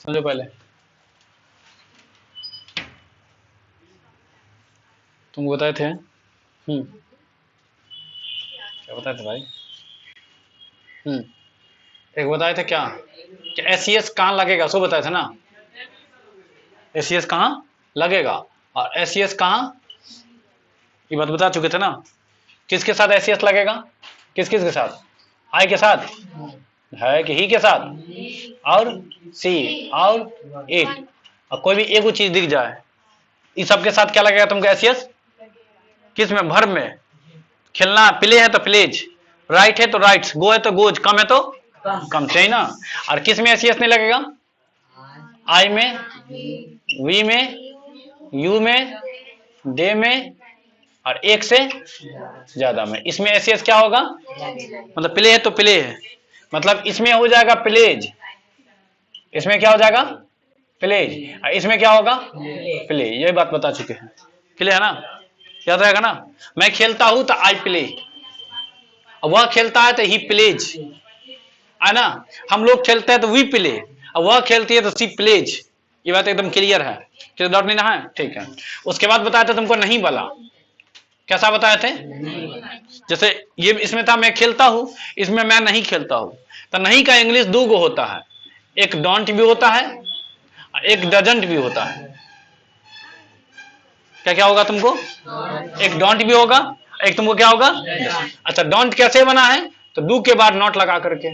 समझो पहले, तुम बताए थे। क्या बताए थे भाई? एक बताए थे क्या कि एस कहाँ लगेगा, सो बताए थे ना। एस कहाँ लगेगा और एस कहाँ, ये बात बता चुके थे ना। किसके साथ एस लगेगा, किस किस के साथ? आई के साथ है कि ही के साथ, और सी और इट, और कोई भी एक चीज दिख जाए, इस सब के साथ क्या लगेगा तुमको एस? किस में? भर में। खेलना, प्ले है तो प्लेज, राइट है तो राइट्स, गो है तो गोज, कम है तो कम, चाहिए ना। और किस में एस नहीं लगेगा? आई में, वी में, यू में, दे में, और एक से ज्यादा में। इसमें एस क्या होगा? मतलब प्ले है तो प्ले है, मतलब इसमें हो जाएगा प्लेज, इसमें क्या हो जाएगा? प्लेज। इसमें क्या होगा? प्ले। ये बात बता चुके हैं, क्लियर है ना? याद रहेगा ना। मैं खेलता हूं तो आई प्ले, वह खेलता है तो ही प्लेज, है ना। हम लोग खेलते हैं तो वी प्ले, और वह खेलती है तो सी प्लेज। ये बात एकदम क्लियर है, क्लियर डाउट नहीं ना है? ठीक है। उसके बाद बताया था तुमको नहीं वाला, कैसा बताए थे? जैसे ये इसमें था मैं खेलता हूं, इसमें मैं नहीं खेलता हूं, तो नहीं का इंग्लिश दो गो होता है, एक डोंट भी होता है, एक डजंट भी होता है। क्या क्या होगा तुमको? एक डोंट भी होगा, एक तुमको क्या होगा? अच्छा, डोंट कैसे बना है? तो डू के बाद नॉट लगा करके,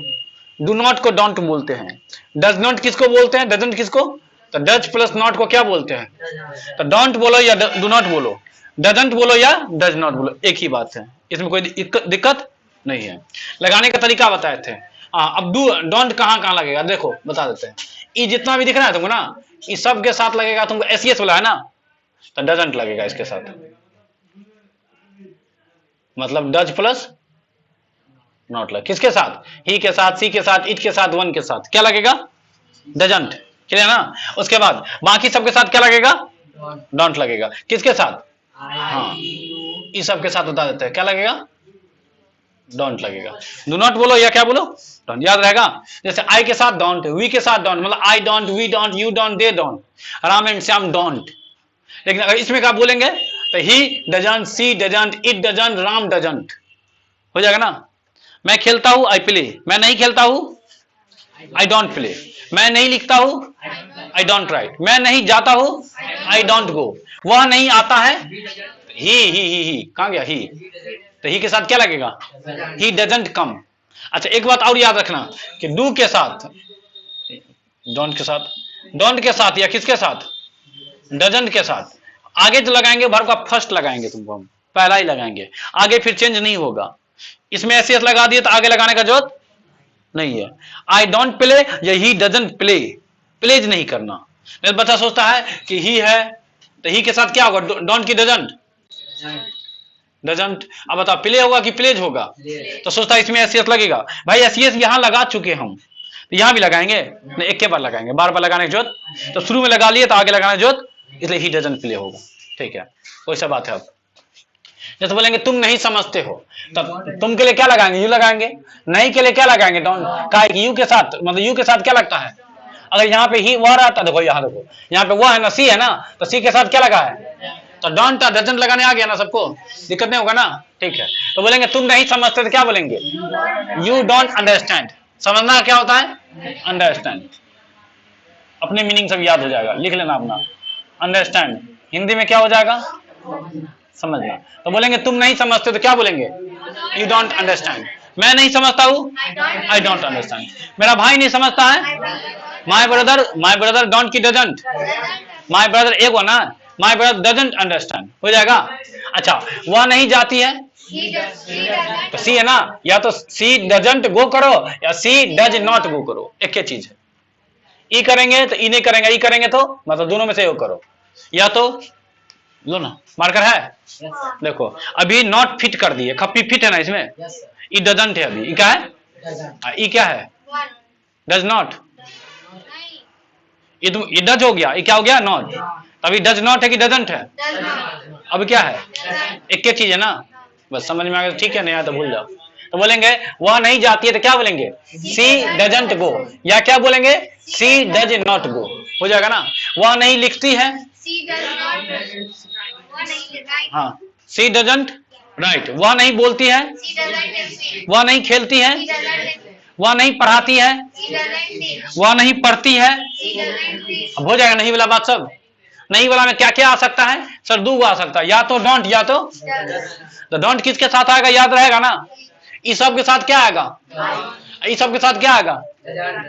डू नॉट को डोंट बोलते हैं। डज नॉट किसको बोलते हैं? डजंट किसको? तो डज प्लस नॉट को क्या बोलते हैं? तो डोंट बोलो या डू नॉट बोलो, डजंट बोलो या डज नॉट बोलो, एक ही बात है, इसमें कोई दिक्कत नहीं है। लगाने का तरीका बताए थे। अब डू डोंट कहां कहां लगेगा देखो बता देते हैं। ये जितना भी दिख रहा है तुमको ना, ये सब के साथ लगेगा तुमको। एस वाला है ना, तो डजंट लगेगा इसके साथ, मतलब डज प्लस नॉट लगे। किसके साथ? ही के साथ, सी के साथ, इट के साथ, वन के साथ क्या लगेगा? डजंट, क्लियर ना। उसके बाद बाकी सबके साथ क्या लगेगा? डोंट लगेगा। किसके साथ? हाँ, इस सब के साथ बता देते हैं क्या लगेगा? डोंट लगेगा। डू नॉट बोलो या क्या बोलो? डोंट, याद रहेगा। जैसे आई के साथ डोंट, वी के साथ डोंट, मतलब I don't, we don't, you don't, they don't, Ram and Shyam don't. लेकिन अगर इसमें क्या बोलेंगे तो he doesn't, she doesn't, it doesn't, Ram doesn't, हो जाएगा ना। मैं खेलता हूं आई प्ले, मैं नहीं खेलता हूं आई डोंट प्ले, मैं नहीं लिखता हूं आई डोंट राइट, मैं नहीं जाता हूं आई डोंट गो, वह नहीं आता है ही कहां गया ही, तो ही के साथ क्या लगेगा? He doesn't come. अच्छा, एक बात और याद रखना कि डू के साथ, डोंट के साथ, डोंट के साथ या किसके साथ? डजंट के साथ आगे जो लगाएंगे वर्ब का फर्स्ट लगाएंगे, तुमको हम पहला ही लगाएंगे, आगे फिर चेंज नहीं होगा। इसमें एस लगा दिए तो आगे लगाने का जरूरत नहीं है। आई डोंट प्ले या ही डजंट प्ले, प्लेज नहीं करना। मेरा बच्चा सोचता है कि ही है तो ही के साथ क्या होगा? डोंट की डजंट, डजंट। अब बताओ प्ले होगा कि प्लेज होगा? तो सोचता है इसमें एस लगेगा। भाई एस यहां लगा चुके हम, तो यहां भी लगाएंगे नहीं, एक के बार लगाएंगे, बार बार लगाने की जरूरत। तो शुरू में लगा लिए तो आगे लगाने की जरूरत, इसलिए ही डजंट प्ले होगा। ठीक है, कोई सा बात है। अब जैसे बोलेंगे तुम नहीं समझते हो, तब तुम के लिए क्या लगाएंगे? यू लगाएंगे। नहीं के लिए क्या लगाएंगे? डोंट। का यू के साथ, मतलब यू के साथ क्या लगता है? अगर यहाँ पे ही वह रहता, देखो यहाँ देखो, यहाँ पे वह है ना, सी है ना, तो सी के साथ क्या लगा है? तो डोंट डजंट लगाने आ गया ना, सबको दिक्कत नहीं होगा ना। ठीक है, तो बोलेंगे तुम नहीं समझते तो क्या बोलेंगे? You don't understand. समझना क्या होता है? अंडरस्टैंड। अपने मीनिंग सब याद हो जाएगा, लिख लेना अपना। अंडरस्टैंड हिंदी में क्या हो जाएगा? समझना। तो बोलेंगे तुम नहीं समझते तो क्या बोलेंगे? You don't understand. मैं नहीं समझता हूं आई डोंट अंडरस्टैंड। मेरा भाई नहीं समझता है, माय ब्रदर डोंट की डजंट, माय ब्रदर एक हो ना, माय ब्रदर डजंट अंडरस्टैंड, हो जाएगा। अच्छा, वह नहीं जाती है तो सी है ना, या तो सी डजंट गो करो या सी डज नॉट गो करो, एक ही चीज है। ई करेंगे तो ई नहीं करेंगे, ई करेंगे तो मतलब दोनों में से एक करो, या तो लो ना, मार्कर है देखो, अभी नॉट फिट कर दिए, खप्पी फिट है ना इसमें, ई डजंट है अभी, ई क्या है? ई क्या है? Does not. ये डज हो गया, ये क्या हो गया? नॉट। अभी डज नॉट है कि डजंट है? अब क्या है? एक ही चीज है ना, बस समझ में आ गया। ठीक है, नहीं आया तो भूल जाओ। तो बोलेंगे वह नहीं जाती है तो क्या बोलेंगे शी डजंट गो, या क्या बोलेंगे शी डज नॉट गो, हो जाएगा ना। वह नहीं लिखती है, हाँ शी डजंट राइट, वह नहीं बोलती है, वह नहीं खेलती है, वह नहीं पढ़ाती है, वह नहीं पढ़ती है। अब हो जाएगा नहीं वाला बात सब। नहीं वाला में क्या क्या आ सकता है सर, दो आ सकता है, या तो डोंट या तो डोंट किसके साथ आएगा याद रहेगा ना, इस सब के साथ क्या आएगा, इस सब के साथ क्या आएगा,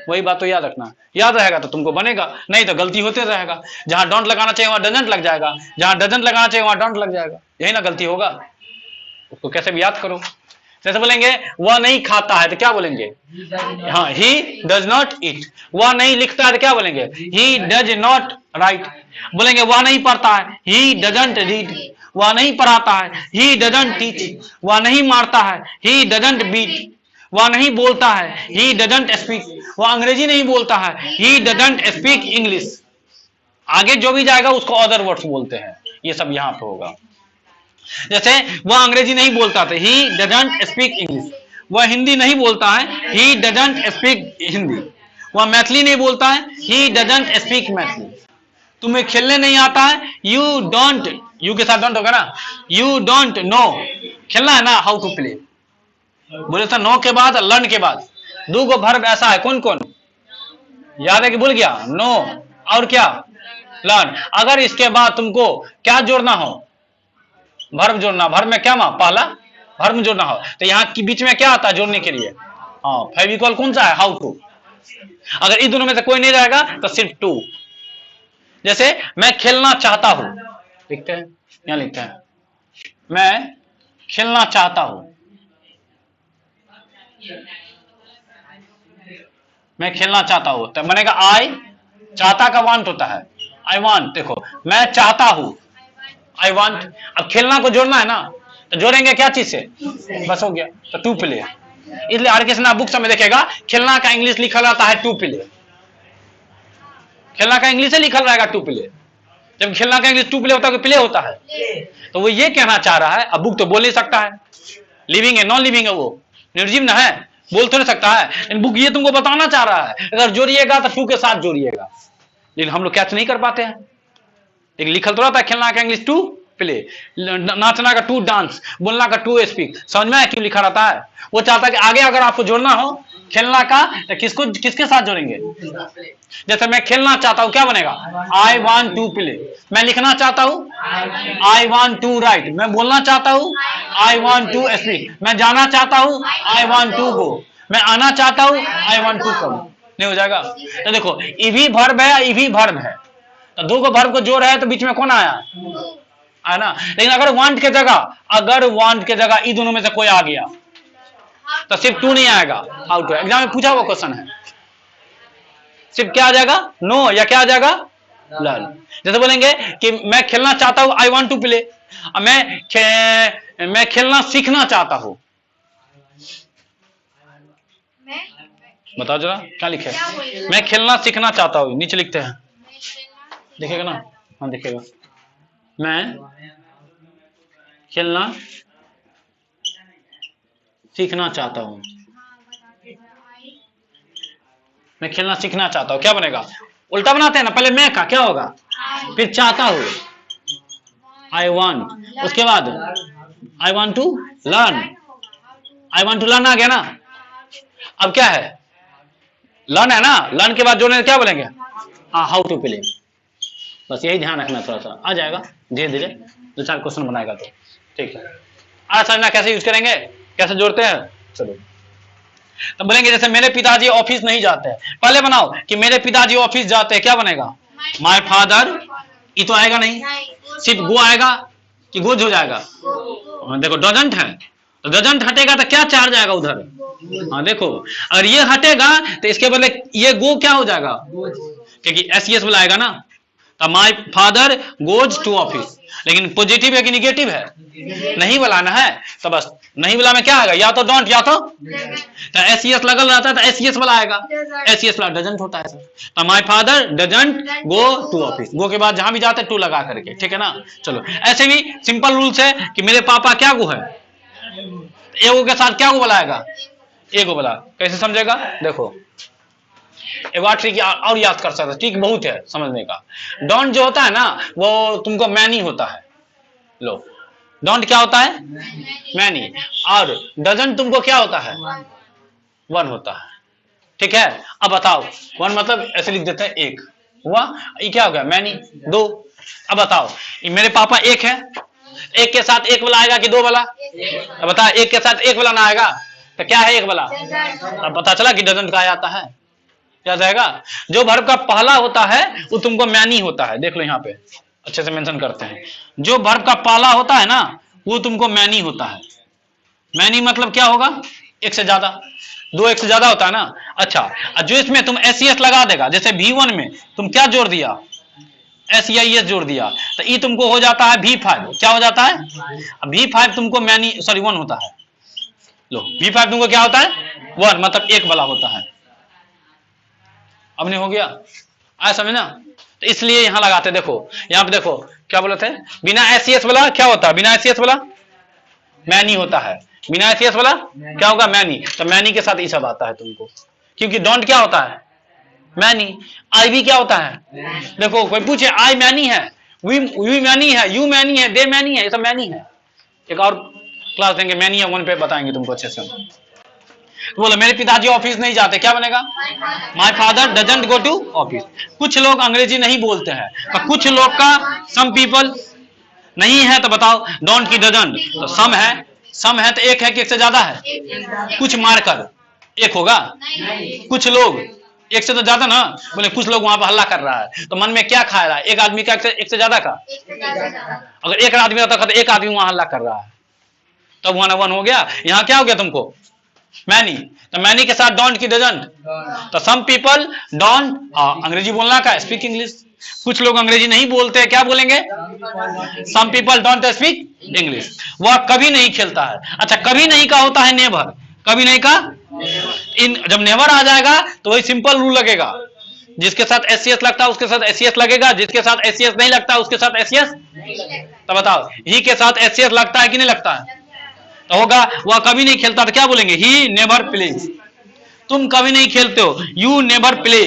वही बात तो याद रखना, याद रहेगा तो तुमको बनेगा, नहीं तो गलती होते रहेगा। जहां डोंट लगाना चाहिए वहां डजंट लग जाएगा, जहां डजंट लगाना चाहिए वहां डोंट लग जाएगा, यही ना गलती होगा। उसको कैसे भी याद करो। जैसे बोलेंगे वह नहीं खाता है तो क्या बोलेंगे, हाँ ही डज नॉट ईट। वह नहीं लिखता है तो क्या बोलेंगे ही डज नॉट राइट। बोलेंगे वह नहीं पढ़ता है, ही डजंट रीड। वह नहीं पढ़ाता है, ही डजंट टीच। वह नहीं मारता है, ही डजंट बीट। वह नहीं बोलता है, ही डजंट स्पीक। वह अंग्रेजी नहीं बोलता है, ही डजंट स्पीक इंग्लिश। आगे जो भी जाएगा उसको अदर वर्ड्स बोलते हैं, ये सब यहाँ पे होगा। जैसे वह अंग्रेजी नहीं बोलता था, ही डजंट स्पीक इंग्लिश। वह हिंदी नहीं बोलता है, ही डजंट स्पीक हिंदी। वह मैथिली नहीं बोलता है, ही डजंट स्पीक मैथिली। तुम्हें खेलने नहीं आता है, यू डोंट, यू के साथ डोंट होगा ना, यू डोंट नो। खेलना है ना, हाउ टू प्ले। बोले था नो के बाद लर्न के बाद दो गो वर्ब ऐसा है, कौन कौन याद है कि भूल गया, नो और क्या लर्न। अगर इसके बाद तुमको क्या जोड़ना हो, वर्ब जोड़ना, वर्ब में क्या मां पहला वर्ब जोड़ना हो तो यहाँ के बीच में क्या आता है जोड़ने के लिए, हाँ फेविकॉल कौन सा है, हाउ टू। अगर इन दोनों में से कोई नहीं रहेगा तो सिर्फ टू। जैसे मैं खेलना चाहता हूं, लिखते हैं यहां, लिखते हैं मैं खेलना चाहता हूं, मैं खेलना चाहता हूं तो बनेगा आई, चाहता का वांट होता है, आई वांट। देखो मैं चाहता हूं, आई वांट। अब खेलना को जोड़ना है ना तो जोड़ेंगे क्या चीज से, बस हो गया, तो टू प्ले। इसलिए हर किसी बुक में देखेगा खेलना का इंग्लिश लिखा रहता है टू प्ले, खेलना का इंग्लिश से लिखा रहेगा टू प्ले। जब खेलना का इंग्लिश टू प्ले होता है, प्ले होता है, तो वो ये कहना चाह रहा है। अब बुक तो बोल नहीं सकता है, लिविंग है नॉन लिविंग है, वो निर्जीव ना है, बोल तो नहीं सकता है, लेकिन बुक ये तुमको बताना चाह रहा है अगर जोड़िएगा तो टू के साथ जोड़िएगा। लेकिन हम लोग कैच नहीं कर पाते हैं। एक लिखल तो रहता है खेलना का इंग्लिश टू प्ले, नाचना का टू डांस, बोलना का टू स्पीक। समझ में आया क्यों लिखा रहता है? वो चाहता है कि आगे अगर आपको जोड़ना हो खेलना का तो किसको किसके साथ जोड़ेंगे। जैसे मैं खेलना चाहता हूं क्या बनेगा, आई वांट टू प्ले। मैं लिखना चाहता हूं, आई वांट टू राइट। मैं बोलना चाहता हूं, आई वांट टू स्पीक। मैं जाना चाहता हूं, आई वांट टू गो। मैं आना चाहता हूं, आई वांट टू कम। नहीं हो जाएगा? तो देखो ईवी वर्ब है, ईवी वर्ब है, तो दो को वर्ब को जोड़ है तो बीच में कौन आया है ना। लेकिन अगर वांट के जगह, अगर वांट के जगह इन दोनों में से कोई आ गया तो सिर्फ टू नहीं आएगा, हाउ टू। एग्जाम में पूछा हुआ क्वेश्चन है, सिर्फ क्या आ जाएगा, नो, या क्या आ जाएगा, लर्न। जैसे बोलेंगे कि मैं खेलना चाहता हूं, आई वांट टू प्ले। मैं खेलना सीखना चाहता हूं, बताओ जरा क्या लिखे। मैं खेलना सीखना चाहता हूं, नीचे लिखते हैं, दिखेगा ना, हाँ दिखेगा। मैं खेलना सीखना चाहता हूं, मैं खेलना सीखना चाहता हूं, क्या बनेगा, उल्टा बनाते हैं ना, पहले मैं का क्या होगा, फिर चाहता हूं, आई वांट, उसके बाद I want to learn. I want to learn आ गया ना। अब क्या है, लर्न है ना, लर्न के बाद जोड़ने क्या बोलेंगे, हाँ हाउ टू प्ले। बस यही ध्यान रखना, थोड़ा सा आ जाएगा धीरे धीरे, दो चार क्वेश्चन बनाएगा तो ठीक है। आज समझना कैसे यूज करेंगे, कैसे जोड़ते हैं। चलो तो बोलेंगे जैसे मेरे पिताजी ऑफिस नहीं जाते हैं, पहले बनाओ कि मेरे पिताजी ऑफिस जाते हैं, क्या बनेगा, माय फादर। ये तो आएगा नहीं, सिर्फ गो आएगा कि गोज हो जाएगा। देखो डजंट है तो डजंट हटेगा तो क्या चार्ज आएगा उधर, हाँ देखो अगर ये हटेगा तो इसके बदले ये गो क्या हो जाएगा, क्योंकि एस वाला आएगा ना। तो my father goes to office, लेकिन पॉजिटिव है कि निगेटिव है, नहीं बुलाना है, तो बस नहीं बुला में क्या आएगा, या तो डोंट या तो एस लगल रहता है तो एस वाला आएगा, एस वाला डजंट होता है। तो my father doesn't go to office, go के बाद जहां भी जाते टू लगा करके, ठीक है ना। चलो ऐसे भी सिंपल रूल्स है कि मेरे पापा क्या गो है, एगो के साथ क्या को बुलाएगा, एगो बुला, कैसे समझेगा देखो, एक बार ट्रिक और याद कर सकते, ट्रिक बहुत है समझने का। डोंट जो होता है ना वो तुमको मैनी होता है, लो डोंट क्या होता है, मैनी, और डजंट तुमको क्या होता है, वन होता है, ठीक है। अब बताओ, वन मतलब ऐसे लिख देते हैं एक हुआ, ये क्या हो गया, मैनी दो। अब बताओ मेरे पापा एक है, एक के साथ एक वाला आएगा कि दो वाला, अब बता, एक के साथ एक वाला ना आएगा तो क्या है एक वाला, अब पता चला कि डजंट का आता है, क्या जाएगा, जो वर्ब का पहला होता है वो तुमको मैनी होता है, देख लो यहाँ पे अच्छे से मेंशन करते हैं, जो वर्ब का पहला होता है ना वो तुमको मैनी होता है। मैनी मतलब क्या होगा, एक से ज्यादा, दो एक से ज्यादा होता है ना। अच्छा, जो इसमें तुम एस लगा देगा, जैसे V1 में तुम क्या जोड़ दिया, SEIS जोड़ दिया, तो ये तुमको हो जाता है V5, क्या हो जाता है, V5 तुमको मैनी सॉरी वन होता है, लो V5 तुमको क्या होता है, वन मतलब एक वाला होता है। अब नहीं हो गया, आया समझ ना, तो इसलिए यहां लगाते, देखो यहां पे देखो क्या बोले थे, बिना SES वाला क्या होता है, बिना SES वाला मैनी होता है, बिना SES वाला क्या होगा, मैनी, तो मैनी के साथ ये सब आता है तुमको, क्योंकि डोंट क्या होता है, मैनी। आई भी क्या होता है, देखो कोई पूछे आई मैनी है, वी मैनी है, यू मैनी है, दे मैनी है, ये सब मैनी है। एक और क्लास देंगे मैनी या वन पे बताएंगे तुमको अच्छे से। तो बोलो मेरे पिताजी ऑफिस नहीं जाते, क्या बनेगा, my father doesn't go to office. कुछ लोग अंग्रेजी नहीं बोलते हैं, तो कुछ लोग का सम पीपल नहीं है, तो बताओ डोंट की डजंट, तो सम है तो एक है कि एक से ज्यादा है, कुछ मारकर एक होगा, कुछ लोग एक से तो ज्यादा ना, बोले कुछ लोग वहां पर हल्ला कर रहा है, तो मन में क्या खा रहा है, एक आदमी का एक से ज्यादा का, अगर एक आदमी होता तो एक आदमी वहां हल्ला कर रहा है, तब वन वन हो गया। यहाँ क्या हो गया तुमको, मैनी, तो मैनी के साथ डोंट की डजंट, तो सम पीपल डोंट, अंग्रेजी बोलना का स्पीक इंग्लिश, कुछ लोग अंग्रेजी नहीं बोलते, क्या बोलेंगे, some people don't speak English. वह कभी नहीं खेलता है, अच्छा कभी नहीं का होता है नेवर, कभी नहीं का, इन जब नेवर आ जाएगा तो वही सिंपल रूल लगेगा, जिसके साथ SES लगता है उसके साथ SES लगेगा, जिसके साथ SES नहीं लगता उसके साथ SES, तो बताओ ही के साथ SES लगता है कि नहीं लगता है, तो होगा वह कभी नहीं खेलता, तो क्या बोलेंगे, ही नेवर प्लेज, तुम कभी नहीं खेलते हो, यू नेवर प्ले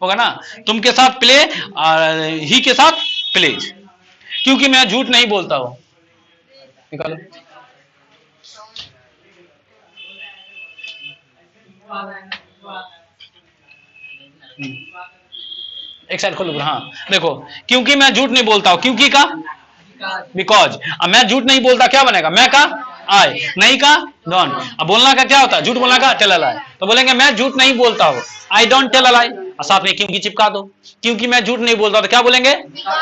होगा ना, तुम के साथ प्ले और ही के साथ प्लेज, क्योंकि मैं झूठ नहीं बोलता हूं, निकालो एक साइड खोलो, हाँ देखो, क्योंकि मैं झूठ नहीं बोलता हूं, क्योंकि का बिकॉज, अब मैं झूठ नहीं बोलता क्या बनेगा, मैं का आई, नहीं का डोंट, अब बोलना का क्या होता है, झूठ बोलना का टेल अ लाई, तो बोलेंगे मैं झूठ नहीं बोलता हूं, आई डोंट टेल अ लाई, और साथ में क्योंकि चिपका दो, क्योंकि मैं झूठ नहीं बोलता, तो क्या बोलेंगे,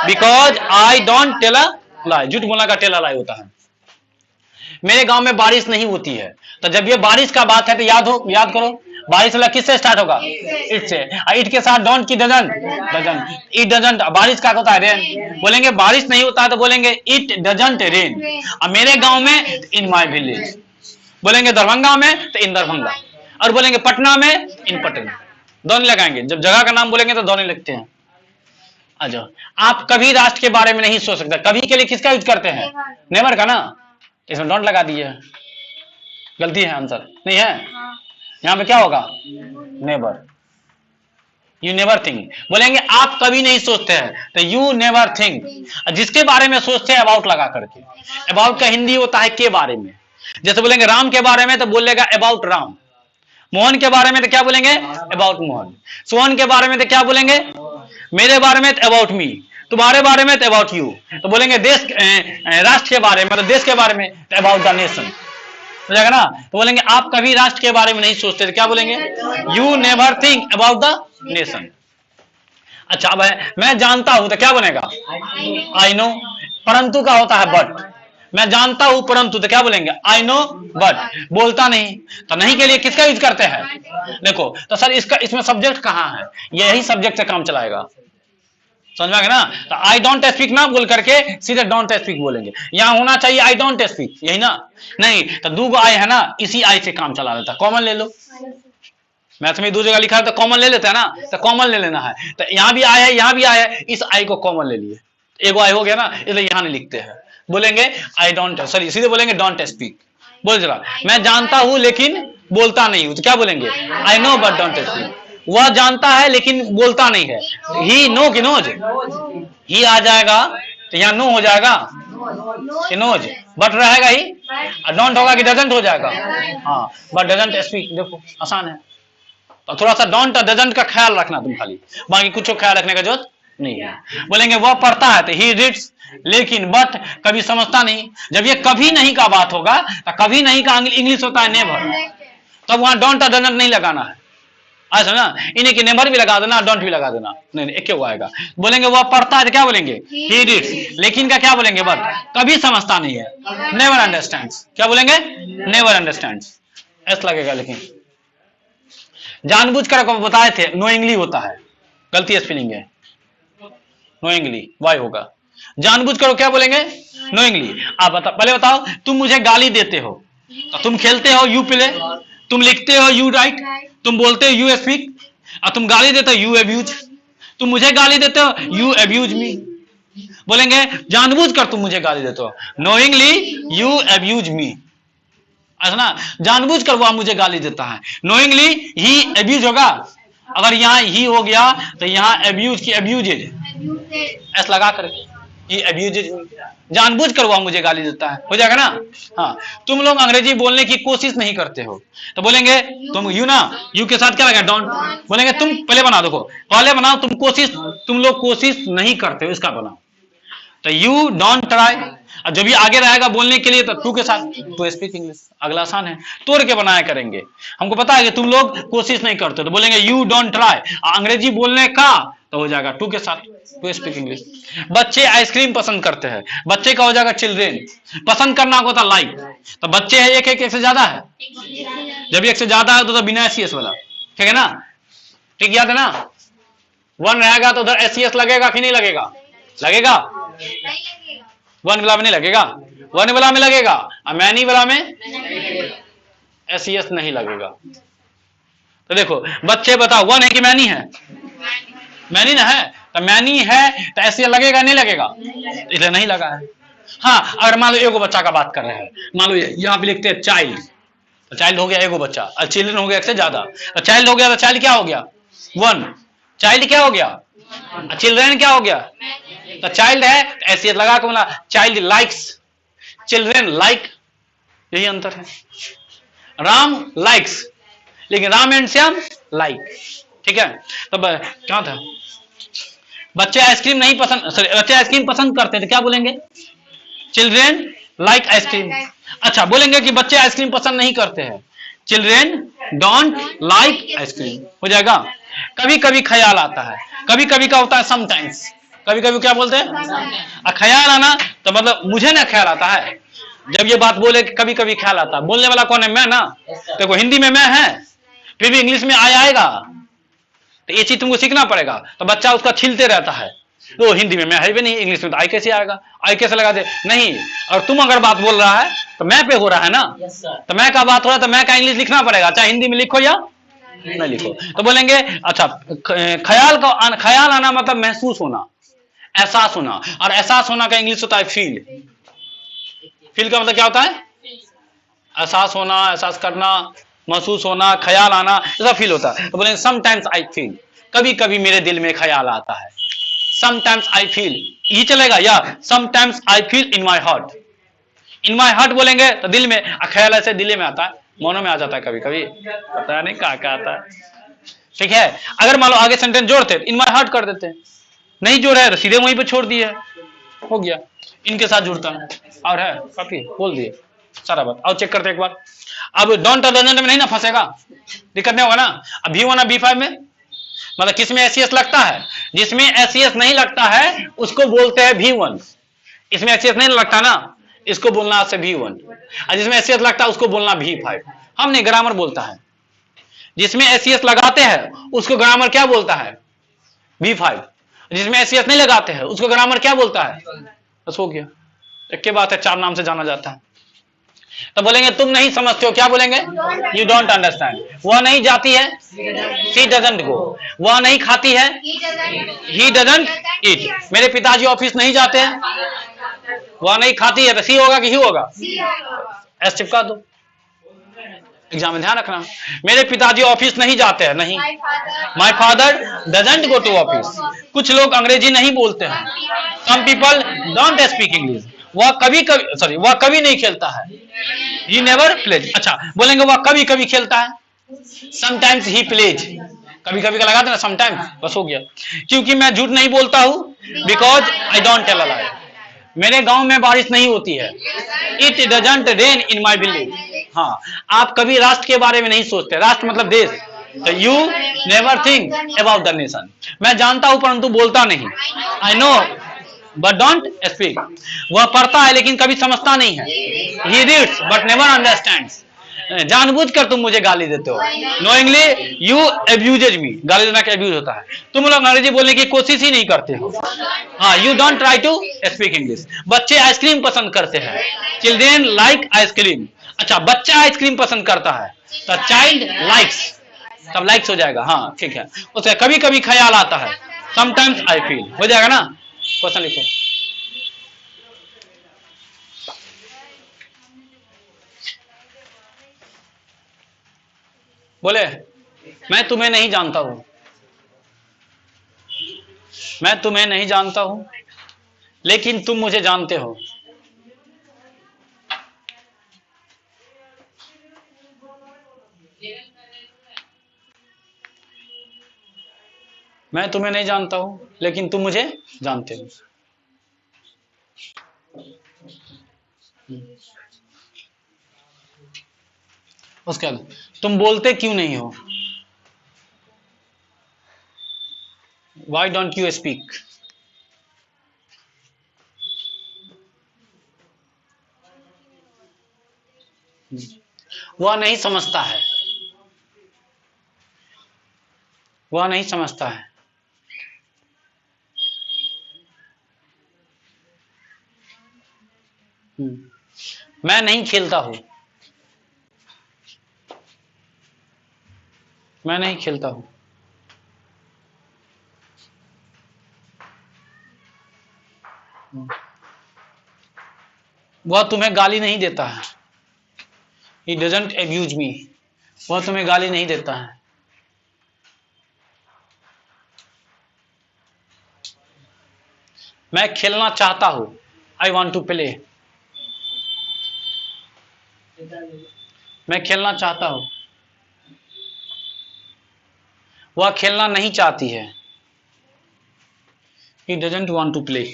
because I don't tell a lie, झूठ बोलना का टेल अ लाई होता है। मेरे गांव में बारिश नहीं होती है, तो जब ये बारिश का बात है तो याद करो, बारिश वाला किससे स्टार्ट होगा, इट से, इट के साथ डोंट की डजंट, इट डजंट, बारिश का होता है रेन, बोलेंगे बारिश नहीं होता है तो बोलेंगे इट डजंट रेन। अब मेरे गांव में इन माय विलेज, बोलेंगे दरभंगा में तो इन दरभंगा, और बोलेंगे पटना में इन पटना, दोनों लगाएंगे, जब जगह का नाम बोलेंगे तो दोनों लिखते हैं। अच्छा, आप कभी राष्ट्र के बारे में नहीं सोच सकते, कभी के लिए किसका यूज करते हैं, नेवर का ना, इसमें डोंट लगा दिए, गलती है, आंसर नहीं है, यहां पे क्या होगा, नेवर, यू नेवर थिंक, बोलेंगे आप कभी नहीं सोचते हैं तो यू नेवर थिंक, जिसके बारे में सोचते हैं अबाउट लगा करके, अबाउट का हिंदी होता है के बारे में, जैसे बोलेंगे राम के बारे में तो बोलेगा अबाउट राम, मोहन के बारे में तो क्या बोलेंगे, अबाउट मोहन, सोहन के बारे में तो क्या बोलेंगे, मेरे बारे में तो अबाउट मी, तुम्हारे बारे में तो अबाउट यू, तो बोलेंगे देश राष्ट्र के बारे में, मतलब देश के बारे में तो अबाउट द नेशन, हो जाएगा ना, तो बोलेंगे आप कभी राष्ट्र के बारे में नहीं सोचते, तो क्या बोलेंगे, you never think about the nation. अच्छा, अब है मैं जानता हूं तो क्या बनेगा, आई नो, परंतु का होता है बट, मैं जानता हूं परंतु तो क्या बोलेंगे, आई नो बट, बोलता नहीं, तो नहीं के लिए किसका यूज करते हैं, देखो तो सर इसमें सब्जेक्ट कहां है, यही सब्जेक्ट से काम चलाएगा, समझ में आ गया ना, तो आई डोंट स्पीक ना बोल करके सीधे डोंट स्पीक बोलेंगे, यहां होना चाहिए आई डोंट स्पीक, यही ना, नहीं तो दो आई है ना, इसी आई से काम चला लेता, कॉमन ले लो, मैथ में दो जगह लिखा है तो कॉमन ले लेते हैं ना, तो कॉमन ले लेना है, तो यहां भी आई है, यहां भी आई है, इस आई को कॉमन ले लिए, एगो आई हो गया ना, इसलिए यहां नहीं लिखते हैं, बोलेंगे आई डोंट, सॉरी सीधे बोलेंगे डोंट स्पीक। बोल जरा, मैं जानता हूं लेकिन बोलता नहीं हूं, तो क्या बोलेंगे? I know but don't speak. वह जानता है लेकिन बोलता नहीं है, ही नो कि नोज, ही आ जाएगा तो यहाँ नो हो जाएगा कि नोज, बट रहेगा ही, डोंट होगा कि डजंट हो जाएगा, हाँ बट डजंट स्पीक। देखो आसान है, तो थोड़ा सा डोंट और डजंट का ख्याल रखना तुम खाली, बाकी कुछ ख्याल रखने का जरूरत नहीं है। बोलेंगे वह पढ़ता है तो ही रीड्स, लेकिन बट कभी समझता नहीं। जब ये कभी नहीं का बात होगा तो कभी नहीं का इंग्लिश होता है नेवर, तब वहां डोंट और डजंट नहीं लगाना है, ऐसा ना, इन्हें की नेवर भी लगा देना, डोंट भी लगा देना, नहीं एक क्यों आएगा। बोलेंगे वह पढ़ता है तो क्या बोलेंगे? ही रीड्स, लेकिन का क्या बोलेंगे? बट कभी समझता नहीं है, नेवर अंडरस्टैंड्स, क्या बोलेंगे? नेवर अंडरस्टैंड्स, ऐसा लगेगा। लेकिन जानबूझकर आपको बताए थे नोइंगली होता है, गलती स्पेलिंग है, नोइंगली वाई होगा, जानबूझकर क्या बोलेंगे? नोइंगली। आप पहले बताओ, तुम मुझे गाली देते हो तो तुम खेलते हो यू प्ले, तुम लिखते हो यू राइट, तुम बोलते हो यू स्पीक, और तुम गाली देते हो यू अब्यूज। तुम मुझे गाली देते हो यू अब्यूज मी। बोलेंगे जानबूझकर तुम मुझे गाली देते हो, नोइंगली यू अब्यूज मी, ऐसा ना, जानबूझकर वह मुझे गाली देता है। नोइंगली ही अब्यूज होगा, अगर यहाँ ही हो गया तो यहाँ अब्यूज की अब्यूजेज, ऐसा लगा कर ही अब्यूजेज, जानबूझकर वह मुझे गाली देता है, हो जाएगा ना। हाँ, तुम लोग अंग्रेजी बोलने की कोशिश नहीं करते हो, तो बोलेंगे तुम यू ना, यू के साथ क्या लगा? डोंट। बोलेंगे तुम पहले बना, देखो पहले बनाओ, तुम लोग कोशिश नहीं करते हो, इसका बनाओ, तो यू डोंट ट्राई, और जो भी आगे रहेगा बोलने के लिए तो टू के साथ, टू स्पीक इंग्लिश। अगला आसान है, तोड़ के बनाया करेंगे, हमको पता है कि तुम लोग कोशिश नहीं करते, तो बोलेंगे यू डोंट ट्राई, अंग्रेजी बोलने का तो हो जाएगा टू के साथ, टू स्पीक इंग्लिश। बच्चे आइसक्रीम पसंद करते हैं, बच्चे का हो जाएगा चिल्ड्रेन, पसंद करना होता लाइक, तो बच्चे है एक से ज्यादा है, जब एक से ज्यादा है तो बिना एस वाला, ठीक है ना, ठीक याद है ना। वन रहेगा तो उधर एस लगेगा कि नहीं लगेगा? लगेगा, वन वाला में नहीं लगेगा, वन वाला में लगेगा, और मैनी वाला में एस नहीं लगेगा। तो देखो बच्चे बताओ, वन है कि मैनी है? मैनी ना है, तो मैनी है तो एस लगेगा नहीं लगेगा? इसलिए नहीं लगा है। हाँ, अगर मान लो एगो बच्चा का बात कर रहे हैं, मान लो यहाँ पे लिखते हैं चाइल्ड, तो चाइल्ड हो गया एगो बच्चा, और चिल्ड्रन हो गया एक से ज्यादा, तो चाइल्ड हो गया, तो चाइल्ड क्या हो गया? वन। चाइल्ड क्या हो गया? चिल्ड्रन क्या हो गया? तो चाइल्ड है तो ऐसे लगा के बोला चाइल्ड लाइक्स, चिल्ड्रन लाइक, यही अंतर है। राम लाइक्स, लेकिन राम एंड श्याम लाइक, ठीक है। तो क्या था, बच्चे आइसक्रीम नहीं पसंद, सॉरी बच्चे आइसक्रीम पसंद करते हैं तो क्या बोलेंगे? Children like ice cream. अच्छा, बोलेंगे कि बच्चे आइसक्रीम पसंद नहीं करते हैं, चिल्ड्रन डोंट लाइक आइसक्रीम, हो जाएगा। कभी कभी ख्याल आता है, कभी कभी का होता है समटाइम्स, कभी कभी क्या बोलते हैं? ख्याल आना, तो मतलब मुझे ना ख्याल आता है, जब ये बात बोले कभी कभी ख्याल आता है, बोलने वाला कौन है? मैं ना। देखो हिंदी में मैं है, फिर भी इंग्लिश में आएगा, तो ये चीज तुमको सीखना पड़ेगा। तो बच्चा उसका छीलते रहता है, तो हिंदी में मैं है भी नहीं, इंग्लिश में तो आई कैसे आएगा? आई कैसे लगा दे? नहीं। और तुम अगर बात बोल रहा है तो मैं पे हो रहा है ना, तो मैं का बात हो रहा है तो मैं का इंग्लिश लिखना पड़ेगा, चाहे हिंदी में लिखो या नहीं लिखो। तो बोलेंगे अच्छा, ख्याल आना मतलब महसूस होना, एहसास होना, और एहसास होना का इंग्लिश होता है फील। फील का मतलब क्या होता है? एहसास होना, एहसास करना, महसूस होना, ख्याल आना, ऐसा फील होता है। तो बोलेंगे समटाइम्स आई फील, कभी कभी मेरे दिल में ख्याल आता है, समटाइम्स आई फील, ये चलेगा, या sometimes I feel in my heart. In my heart बोलेंगे तो दिल में, ख्याल ऐसे दिल में आता है, मनो में आ जाता है, कभी कभी पता नहीं क्या आता है, ठीक है। अगर मान लो आगे सेंटेंस जोड़ते इन माई हार्ट कर देते, नहीं जोड़ है तो सीधे वहीं पे छोड़ दिए, हो गया। इनके साथ जुड़ता है और है काफी, बोल दिए सारा बात। और चेक करते एक बार, अब डोंट और डजंट में नहीं ना फंसेगा, दिक्कत नहीं होगा ना। अब V1 और B5 में मतलब किसमें एस लगता है? जिसमें एस नहीं लगता है उसको बोलते हैं V1, इसमें एस नहीं लगता ना, इसको बोलना से V1, और जिसमें एस लगता है उसको बोलना V5। हम नहीं, ग्रामर बोलता है, जिसमें एस लगाते हैं उसको ग्रामर क्या बोलता है? V5। जिसमें एस नहीं लगाते हैं उसको ग्रामर क्या बोलता है? बस हो गया, एक के बात है, चार नाम से जाना जाता है। तो बोलेंगे तुम नहीं समझते हो, क्या बोलेंगे? You don't understand. वह नहीं जाती है, शी डजंट गो। वह नहीं खाती है, ही डजंट ईट। मेरे पिताजी ऑफिस नहीं जाते हैं, वह नहीं खाती है, तो सी होगा कि ही होगा? एस चिपका दो। एग्जाम में ध्यान रखना। मेरे पिताजी ऑफिस नहीं जाते हैं, नहीं। My father doesn't go to office. कुछ लोग अंग्रेजी नहीं बोलते हैं। Some people don't speak English. वह कभी नहीं खेलता है। He never plays. अच्छा बोलेंगे वह कभी कभी खेलता है। Sometimes he plays. कभी कभी का लगा देना समटाइम्स, बस हो गया। क्योंकि मैं झूठ नहीं बोलता हूं, because I don't tell a lie. मेरे गांव में बारिश नहीं होती है। It doesn't rain in my village. हाँ, आप कभी राष्ट्र के बारे में नहीं सोचते। राष्ट्र मतलब देश। तो you never think about the nation. मैं जानता हूं परंतु बोलता नहीं। I know but don't speak. वह पढ़ता है लेकिन कभी समझता नहीं है। He reads but never understands. जानबूझकर तुम मुझे गाली देते हो। नोइंगली यू अब्यूजेज मी। गाली देना का अब्यूज होता है। तुम लोग अंग्रेजी बोलने की कोशिश ही नहीं करते हो। हाँ, you don't try to speak English. बच्चे आइसक्रीम पसंद करते हैं। Children like ice cream. अच्छा, बच्चा आइसक्रीम पसंद करता है तो चाइल्ड लाइक्स। तब लाइक्स हो जाएगा। हाँ ठीक है। उसे कभी कभी ख्याल आता है। Sometimes I feel. हो जाएगा ना? क्वेश्चन लिखो। बोले मैं तुम्हें नहीं जानता हूं। मैं तुम्हें नहीं जानता हूं लेकिन तुम मुझे जानते हो। मैं तुम्हें नहीं जानता हूं लेकिन तुम मुझे जानते हो। उसके बाद तुम बोलते क्यों नहीं हो? Why don't you speak? वह नहीं समझता है। वह नहीं समझता है। मैं नहीं खेलता हूं। मैं नहीं खेलता हूं। वह तुम्हें गाली नहीं देता है। He doesn't abuse me. वह तुम्हें गाली नहीं देता है। मैं खेलना चाहता हूं। I want to play. मैं खेलना चाहता हूं। वह खेलना नहीं चाहती है। He doesn't want to play.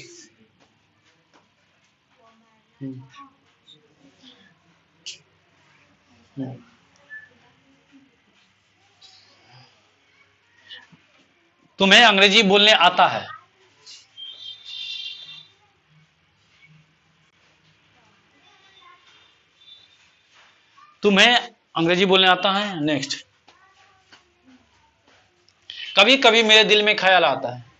तुम्हें अंग्रेजी बोलने आता है। तुम्हें अंग्रेजी बोलने आता है। नेक्स्ट, कभी कभी मेरे दिल में ख्याल आता है।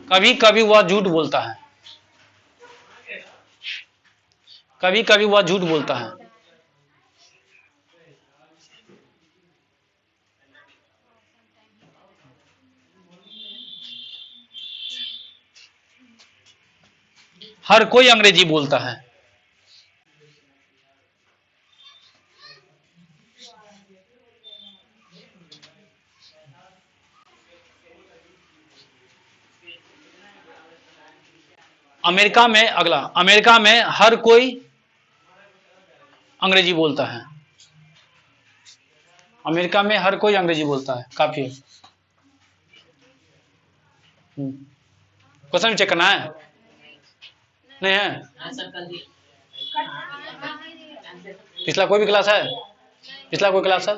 कभी कभी वह झूठ बोलता है। कभी कभी वह झूठ बोलता है। हर कोई अंग्रेजी बोलता है। अमेरिका में, अगला, अमेरिका में हर कोई अंग्रेजी बोलता है। अमेरिका में हर कोई अंग्रेजी बोलता है। काफी है। क्वेश्चन चेक करना है? नहीं है? पिछला कोई भी क्लास है? पिछला कोई क्लास है?